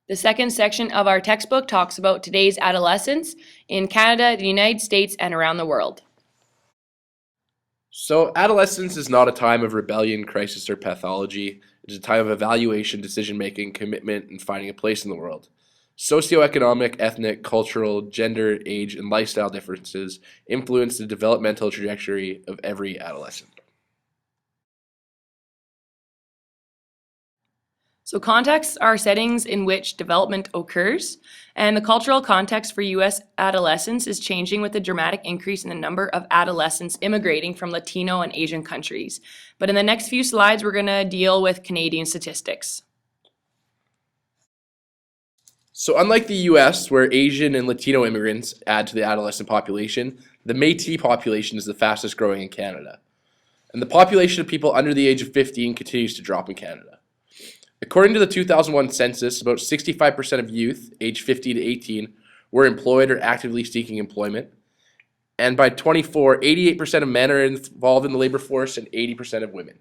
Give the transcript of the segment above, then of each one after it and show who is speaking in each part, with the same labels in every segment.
Speaker 1: The second section of our textbook talks about today's adolescents in Canada, the United States, and around the world.
Speaker 2: So, adolescence is not a time of rebellion, crisis, or pathology. It is a time of evaluation, decision-making, commitment, and finding a place in the world. Socioeconomic, ethnic, cultural, gender, age, and lifestyle differences influence the developmental trajectory of every adolescent.
Speaker 1: So contexts are settings in which development occurs, and the cultural context for U.S. adolescents is changing with the dramatic increase in the number of adolescents immigrating from Latino and Asian countries. But in the next few slides, we're going to deal with Canadian statistics.
Speaker 2: So unlike the US, where Asian and Latino immigrants add to the adolescent population, the Métis population is the fastest growing in Canada. And the population of people under the age of 15 continues to drop in Canada. According to the 2001 census, about 65% of youth aged 15 to 18 were employed or actively seeking employment. And by 24, 88% of men are involved in the labor force and 80% of women.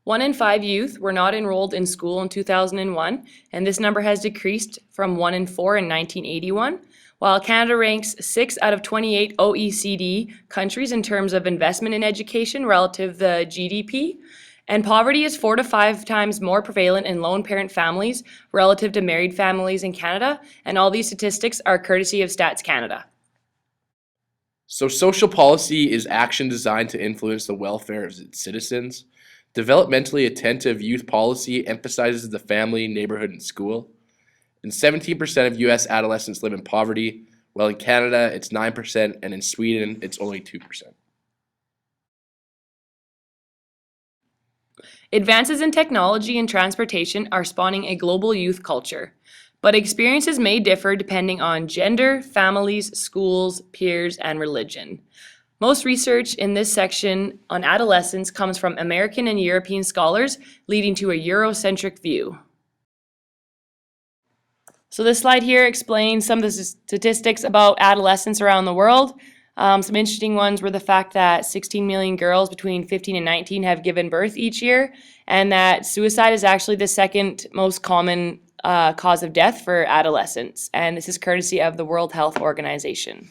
Speaker 1: 1 in 5 youth were not enrolled in school in 2001, and this number has decreased from 1 in 4 in 1981, while Canada ranks 6 out of 28 OECD countries in terms of investment in education relative to the GDP, and poverty is 4 to 5 times more prevalent in lone parent families relative to married families in Canada, and all these statistics are courtesy of Stats Canada.
Speaker 2: So social policy is action designed to influence the welfare of its citizens. Developmentally attentive youth policy emphasizes the family, neighborhood, and school. And 17% of US adolescents live in poverty, while in Canada it's 9% and in Sweden it's only 2%.
Speaker 1: Advances in technology and transportation are spawning a global youth culture, but experiences may differ depending on gender, families, schools, peers, and religion. Most research in this section on adolescence comes from American and European scholars, leading to a Eurocentric view. So this slide here explains some of the statistics about adolescence around the world. Some interesting ones were the fact that 16 million girls between 15 and 19 have given birth each year, and that suicide is actually the second most common cause of death for adolescents. And this is courtesy of the World Health Organization.